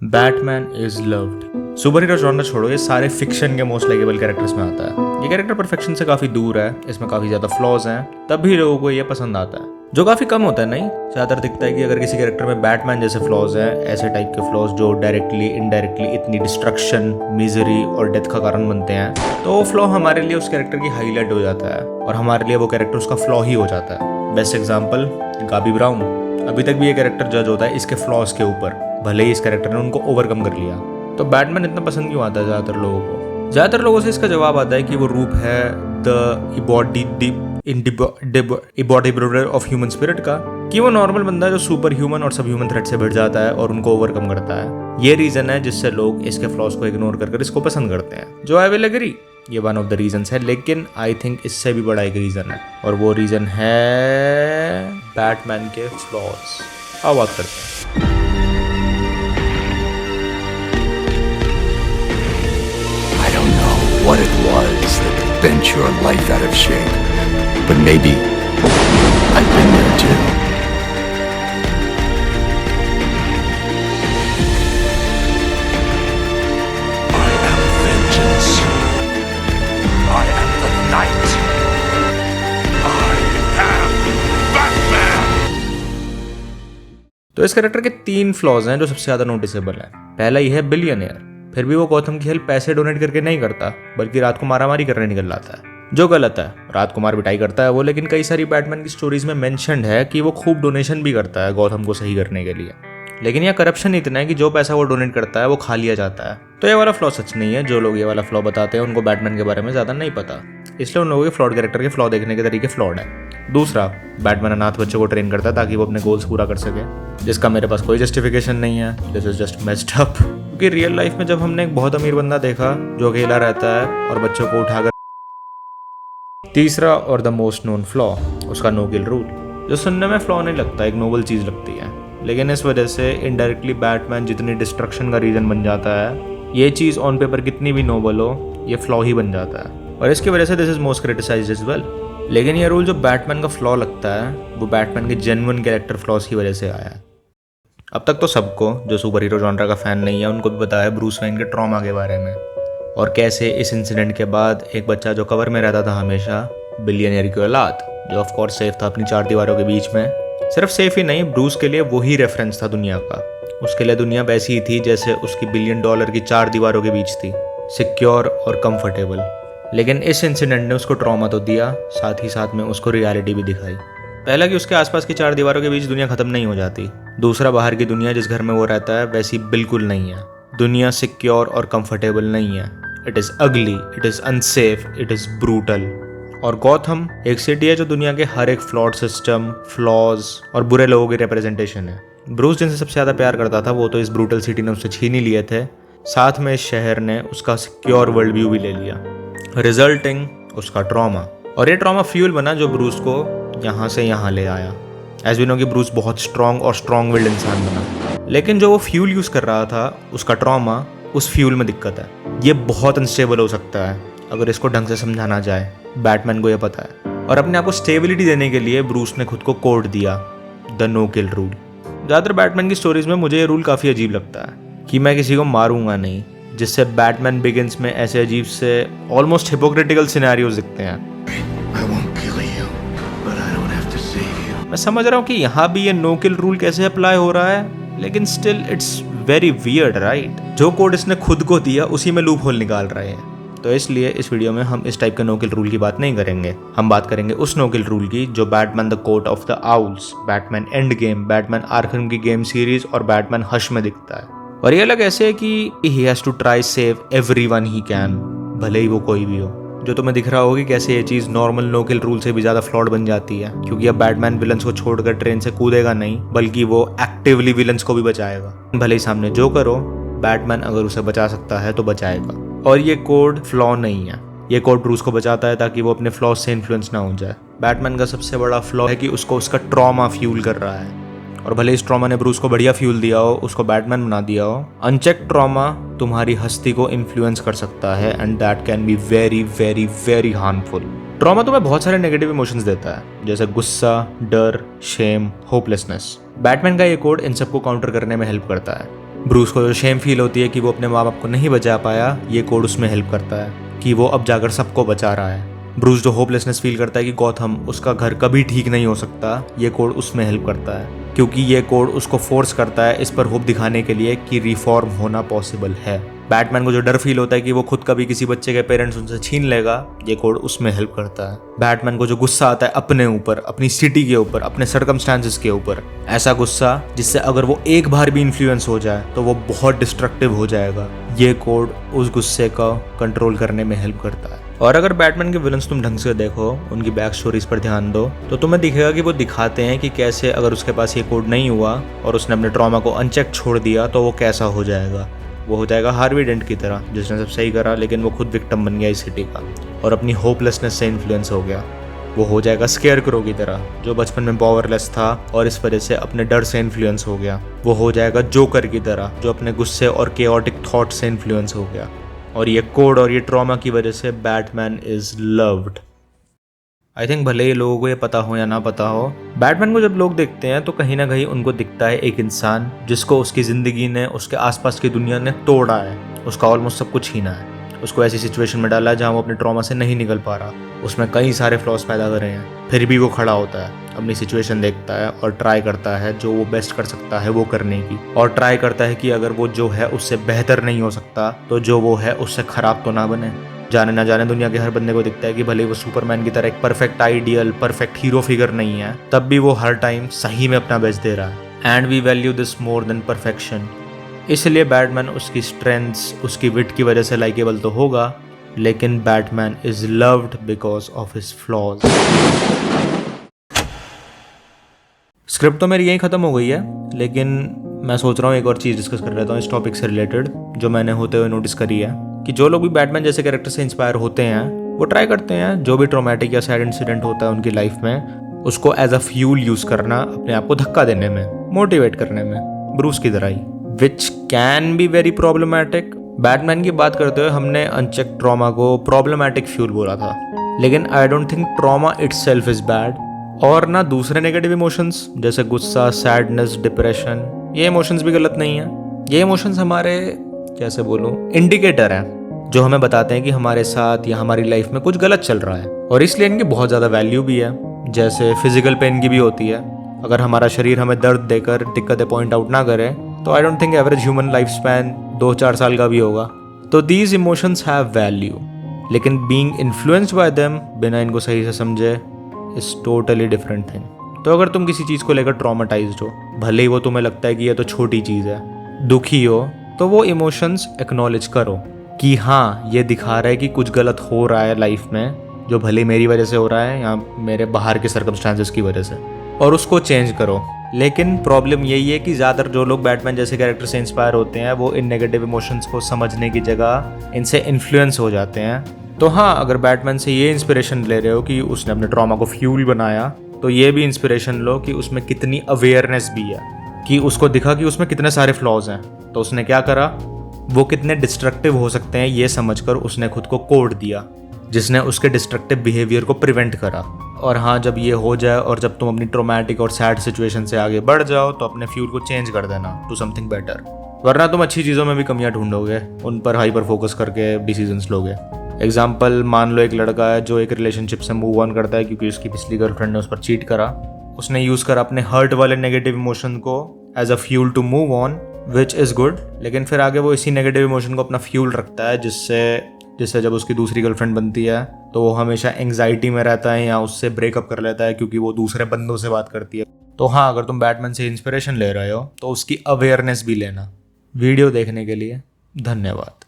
Batman is loved. Super hero genre छोड़ो, ये सारे फिक्शन के मोस्ट लाइकेबल कैरेक्टर्स में आता है। ये कैरेक्टर परफेक्शन से काफी दूर है, इसमें काफी ज्यादा फ्लॉज हैं, तब भी लोगों को ये पसंद आता है, जो काफी कम होता है। नहीं, ज्यादातर दिखता है कि अगर किसी कैरेक्टर में बैटमैन जैसे फ्लॉज हैं, ऐसे टाइप के फ्लॉज जो डायरेक्टली इनडायरेक्टली इतनी डिस्ट्रक्शन, मिजरी और डेथ का कारण बनते हैं, तो वो फ्लॉ हमारे लिए उस कैरेक्टर की हाईलाइट हो जाता है और हमारे लिए वो कैरेक्टर उसका फ्लॉ ही हो जाता है। बेस्ट एग्जाम्पल गाबी ब्राउन। अभी तक भी ये कैरेक्टर जज होता है इसके फ्लॉज के ऊपर, भले ही इस कैरेक्टर ने उनको ओवरकम कर लिया। तो बैटमैन इतना पसंद क्यों आता है ज़्यादातर लोगों को? ज़्यादातर लोगों से इसका जवाब आता है कि वो रूप है द इबॉडी ऑफ ह्यूमन स्पिरिट का, कि वो नॉर्मल बंदा है जो सुपर ह्यूमन और सब ह्यूमन थ्रेट से भिड़ जाता है और उनको ओवरकम करता है। ये रीज़न है जिससे लोग इसके फ्लॉज को इग्नोर कर इसको पसंद करते हैं, जो आई विल एग्री, ये वन ऑफ द रीजंस है। लेकिन आई थिंक इससे भी बड़ा एक रीज़न है, और वो रीज़न है बैटमैन के फ्लॉज। आओ बात करते हैं। What it was that bent your life out of shape, but maybe I've been there too. I am vengeance. I am the night. I am Batman. तो इस कैरेक्टर के 3 फ्लॉज हैं जो सबसे ज्यादा नोटिसेबल हैं। पहला ये है बिलियनियर। फिर भी वो गौथम की हेल्प पैसे डोनेट करके नहीं करता, बल्कि रात को मारामारी करने निकल जाता है, जो गलत है। रात को मार पिटाई करता है वो, लेकिन कई सारी बैटमैन की स्टोरीज में मेंशन्ड है कि वो खूब डोनेशन भी करता है गौथम को सही करने के लिए। लेकिन यह करप्शन इतना है कि जो पैसा वो डोनेट करता है वो खा लिया जाता है। तो ये वाला फ्लॉ सच नहीं है। जो लोग ये वाला फ्लॉ बताते हैं उनको बैटमैन के बारे में ज्यादा नहीं पता, इसलिए उन लोगों के फ्लॉड कैरेक्टर के फ्लॉ देखने के तरीके फ्लॉड है। दूसरा, बैटमैन अनाथ बच्चों को ट्रेन करता है ताकि वो अपने गोल्स पूरा कर सके, जिसका मेरे पास कोई जस्टिफिकेशन नहीं है। This is just messed up. क्योंकि रियल लाइफ में जब हमने एक बहुत अमीर बंदा देखा जो अकेला रहता है और बच्चों को उठाकर। तीसरा और द मोस्ट नोन फ्लॉ, उसका नो किल रूल, जो सुनने में फ्लॉ नहीं लगता, एक नोबल चीज लगती है, लेकिन इस वजह से इनडायरेक्टली बैटमैन जितनी डिस्ट्रक्शन का रीजन बन जाता है, ये चीज ऑन पेपर कितनी भी नोबल हो, ये फ्लॉ ही बन जाता है, और इसकी वजह से this is most criticized as well. लेकिन ये रूल जो बैटमैन का फ्लॉ लगता है, वो बैटमैन के जेन्युइन कैरेक्टर फ्लॉज की वजह से आया है। अब तक तो सबको जो सुपर हीरो जॉनर का फैन नहीं है उनको भी पता है ब्रूस वेन के ट्रॉमा के बारे में, और कैसे इस इंसिडेंट के बाद एक बच्चा जो कवर में रहता था हमेशा, बिलियनियर की औलाद, जो ऑफ कोर्स सेफ था अपनी 4 दीवारों के बीच में। सिर्फ सेफ ही नहीं, ब्रूस के लिए वही रेफरेंस था दुनिया का। उसके लिए दुनिया वैसी ही थी जैसे उसकी $1 बिलियन की 4 दीवारों के बीच थी, सिक्योर और कंफर्टेबल। लेकिन इस इंसिडेंट ने उसको ट्रॉमा तो दिया, साथ ही साथ में उसको रियलिटी भी दिखाई। पहला कि उसके आसपास की 4 दीवारों के बीच दुनिया खत्म नहीं हो जाती। दूसरा, बाहर की दुनिया जिस घर में वो रहता है वैसी बिल्कुल नहीं है। दुनिया सिक्योर और कंफर्टेबल नहीं है। इट इज़ अगली, it is unsafe, it is brutal. और गॉथम एक सिटी है जो दुनिया के हर एक फ्लॉड सिस्टम, फ्लॉज और बुरे लोगों की रिप्रेजेंटेशन है। ब्रूस जिनसे सबसे ज़्यादा प्यार करता था वो तो इस ब्रूटल सिटी ने उससे छीन ही लिए थे, साथ में इस शहर ने उसका सिक्योर वर्ल्ड व्यू भी ले लिया, रिजल्टिंग उसका ट्रॉमा। और ये ट्रॉमा फ्यूल बना जो ब्रूस को यहाँ से यहाँ ले आया। एज वी नो कि ब्रूस बहुत स्ट्रॉन्ग और स्ट्रॉन्ग विल्ड इंसान बना, लेकिन जो वो फ्यूल यूज़ कर रहा था, उसका ट्रॉमा, उस फ्यूल में दिक्कत है। ये बहुत अनस्टेबल हो सकता है अगर इसको ढंग से समझाना जाए। बैटमैन को ये पता है, और अपने आप को स्टेबिलिटी देने के लिए ब्रूस ने खुद को कोड दिया, द नो किल रूल। ज़्यादातर बैटमैन की स्टोरीज में मुझे ये रूल काफ़ी अजीब लगता है कि मैं किसी को मारूंगा नहीं, जिससे बैटमैन बिगिंस में ऐसे अजीब से ऑलमोस्ट हिपोक्रिटिकल सिनेरियोज दिखते हैं। मैं समझ रहा हूँ कि यहाँ भी ये नो किल रूल कैसे अप्लाई हो रहा है, लेकिन still it's very weird, right? जो कोड इसने खुद को दिया उसी में लूप होल निकाल रहे हैं। तो इसलिए इस वीडियो में हम इस टाइप के नो किल रूल की बात नहीं करेंगे। हम बात करेंगे उस नो किल रूल की जो Batman the court of the owls, Batman end game, Batman Arkham की गेम सीरीज और बैटमैन हश में दिखता है। और ये अलग ऐसे है कि he has to try save everyone he can, भले ही वो कोई भी हो। जो तुम्हें दिख रहा होगी कैसे ये चीज़ नॉर्मल नो किल रूल से भी ज़्यादा फ्लॉड बन जाती है, क्योंकि अब बैटमैन विलन्स को छोड़कर ट्रेन से कूदेगा नहीं, बल्कि वो एक्टिवली विलन्स को भी बचाएगा। भले ही सामने जो करो, बैटमैन अगर उसे बचा सकता है तो बचाएगा। और ये कोड फ्लॉ नहीं है, ये कोड ब्रूस को बचाता है ताकि वो अपने फ्लॉज से इन्फ्लुएंस ना हो जाए। बैटमैन का सबसे बड़ा फ्लॉ है कि उसको उसका ट्रॉमा फ्यूल कर रहा है, और भले इस ट्रॉमा ने ब्रूस को बढ़िया फ्यूल दिया हो, उसको बैटमैन बना दिया हो, अनचेक ट्रॉमा तुम्हारी हस्ती को इन्फ्लुएंस कर सकता है, and that can be very very very harmful. Trauma तुम्हें बहुत सारे नेगेटिव इमोशंस देता है, जैसे गुस्सा, डर, शेम, होपलेसनेस। बैटमैन का ये कोड इन सबको काउंटर करने में हेल्प करता है। ब्रूस को जो शेम फील होती है कि वो अपने माँ बाप को नहीं बचा पाया, ये कोड उसमें हेल्प करता है कि वो अब जाकर सबको बचा रहा है। ब्रूस जो होपलेसनेस फील करता है कि गॉथम उसका घर कभी ठीक नहीं हो सकता, ये कोड उसमें हेल्प करता है क्योंकि ये कोड उसको फोर्स करता है इस पर होप दिखाने के लिए कि रिफॉर्म होना पॉसिबल है। बैटमैन को जो डर फील होता है कि वो खुद कभी किसी बच्चे के पेरेंट्स उनसे छीन लेगा, ये कोड उसमें हेल्प करता है। बैटमैन को जो गुस्सा आता है अपने ऊपर, अपनी सिटी के ऊपर, अपने सर्कमस्टांसेस के ऊपर, ऐसा गुस्सा जिससे अगर वो एक बार भी इन्फ्लुएंस हो जाए तो वो बहुत डिस्ट्रक्टिव हो जाएगा, ये कोड उस गुस्से का कंट्रोल करने में हेल्प करता है। और अगर बैटमैन के विलन्स तुम ढंग से देखो, उनकी बैक स्टोरीज पर ध्यान दो, तो तुम्हें दिखेगा कि वो दिखाते हैं कि कैसे अगर उसके पास ये कोड नहीं हुआ और उसने अपने ट्रॉमा को अनचेक छोड़ दिया तो वो कैसा हो जाएगा। वो हो जाएगा हार्वी डेंट की तरह, जिसने सब सही करा लेकिन वो खुद विक्टिम बन गया इस सिटी का और अपनी होपलेसनेस से इन्फ्लुएंस हो गया। वो हो जाएगा स्केयरक्रो की तरह, जो बचपन में पावरलेस था और इस वजह से अपने डर से इन्फ्लुएंस हो गया। वो हो जाएगा जोकर की तरह, जो अपने गुस्से और केओटिक थॉट से इन्फ्लुएंस हो गया। और ये कोड और ये ट्रॉमा की वजह से Batman is loved. I think भले ही लोगों को ये पता हो या ना पता हो, बैटमैन को जब लोग देखते हैं तो कहीं ना कहीं उनको दिखता है एक इंसान जिसको उसकी ज़िंदगी ने, उसके आसपास की दुनिया ने तोड़ा है, उसका ऑलमोस्ट सब कुछ छीना है, उसको ऐसी सिचुएशन में डाला है जहाँ वो अपने ट्रॉमा से नहीं निकल पा रहा, उसमें कई सारे फ्लॉज पैदा करे हैं, फिर भी वो खड़ा होता है, अपनी सिचुएशन देखता है और ट्राई करता है जो वो बेस्ट कर सकता है वो करने की, और ट्राई करता है कि अगर वो जो है उससे बेहतर नहीं हो सकता तो जो वो है उससे खराब तो ना बने। जाने ना जाने दुनिया के हर बंदे को दिखता है कि भले वो सुपरमैन की तरह एक perfect ideal, perfect hero figure नहीं है, तब भी वो हर टाइम सही में अपना बेस्ट दे रहा है। And we value this more than perfection. इसलिए बैटमैन उसकी स्ट्रेंथ्स, उसकी विट की वजह से लाइकेबल तो होगा, लेकिन Batman is loved because of his flaws. Script तो मेरी यहीं ख़त्म हो गई है, लेकिन मैं सोच रहा हूँ एक और चीज़ डिस्कस कर लेता हूँ इस टॉपिक से रिलेटेड, जो मैंने होते हुए नोटिस करी है कि जो लोग भी बैटमैन जैसे कैरेक्टर से इंस्पायर होते हैं वो ट्राई करते हैं जो भी ट्रॉमेटिक या सैड इंसिडेंट होता है उनकी लाइफ में, उसको एज अ फ्यूल यूज़ करना, अपने आप को धक्का देने में, मोटिवेट करने में, ब्रूस की तरह ही, which can be very problematic. Batman की बात करते हुए हमने अनचेक ट्रॉमा को प्रॉब्लमैटिक फ्यूल बोला था, लेकिन I don't think trauma itself is bad, और ना दूसरे नेगेटिव इमोशंस जैसे गुस्सा, सैडनेस, डिप्रेशन, ये इमोशंस भी गलत नहीं है। ये इमोशंस हमारे, कैसे बोलूं, इंडिकेटर हैं जो हमें बताते हैं कि हमारे साथ या हमारी लाइफ में कुछ गलत चल रहा है, और इसलिए इनकी बहुत ज़्यादा वैल्यू भी है। जैसे फिजिकल पेन की भी होती है, अगर हमारा शरीर हमें दर्द देकर दिक्कतें पॉइंट आउट ना करे तो आई don't think average human life span 2-4 साल का भी होगा। तो दीज इमोशंस हैव वैल्यू, लेकिन बीइंग इन्फ्लुएंस्ड बाय देम बिना इनको सही से समझे इज टोटली डिफरेंट थिंग। तो अगर तुम किसी चीज़ को लेकर ट्रॉमेटाइज्ड हो, भले ही वो तुम्हें लगता है कि यह तो छोटी चीज़ है, दुखी हो, तो वो इमोशंस एक्नॉलेज करो कि हाँ ये दिखा रहा है कि कुछ गलत हो रहा है लाइफ में, जो भले मेरी वजह से हो रहा है या मेरे बाहर के सर्कमस्टांसेस की वजह से, और उसको चेंज करो। लेकिन प्रॉब्लम यही है कि ज़्यादातर जो लोग बैटमैन जैसे कैरेक्टर से इंस्पायर होते हैं वो इन नेगेटिव इमोशंस को समझने की जगह इनसे इन्फ्लुएंस हो जाते हैं। तो हाँ, अगर बैटमैन से ये इंस्पिरेशन ले रहे हो कि उसने अपने ट्रॉमा को फ्यूल बनाया, तो ये भी इंस्पिरेशन लो कि उसमें कितनी अवेयरनेस भी है, कि उसको दिखा कि उसमें कितने सारे फ्लॉज हैं, तो उसने क्या करा, वो कितने डिस्ट्रक्टिव हो सकते हैं ये समझकर उसने खुद को कोड दिया, जिसने उसके डिस्ट्रक्टिव बिहेवियर को प्रिवेंट करा। और हाँ, जब ये हो जाए और जब तुम अपनी ट्रोमैटिक और सैड सिचुएशन से आगे बढ़ जाओ तो अपने फ्यूल को चेंज कर देना टू समथिंग बेटर, वरना तुम अच्छी चीज़ों में भी कमियां ढूंढोगे, उन पर हाइपर फोकस करके डिसीजंस लोगे। एग्जाम्पल, मान लो एक लड़का है जो एक रिलेशनशिप से मूव ऑन करता है क्योंकि उसकी पिछली गर्लफ्रेंड ने उस पर चीट करा, उसने यूज़ करा अपने हर्ट वाले नेगेटिव इमोशन को as a fuel to move on, which is good, लेकिन फिर आगे वो इसी नेगेटिव इमोशन को अपना फ्यूल रखता है, जिससे जब उसकी दूसरी गर्लफ्रेंड बनती है तो वो हमेशा एंग्जाइटी में रहता है या उससे ब्रेकअप कर लेता है क्योंकि वो दूसरे बंदों से बात करती है। तो हाँ, अगर तुम बैटमैन से इंस्पिरेशन ले रहे हो तो उसकी अवेयरनेस भी लेना। वीडियो देखने के लिए धन्यवाद।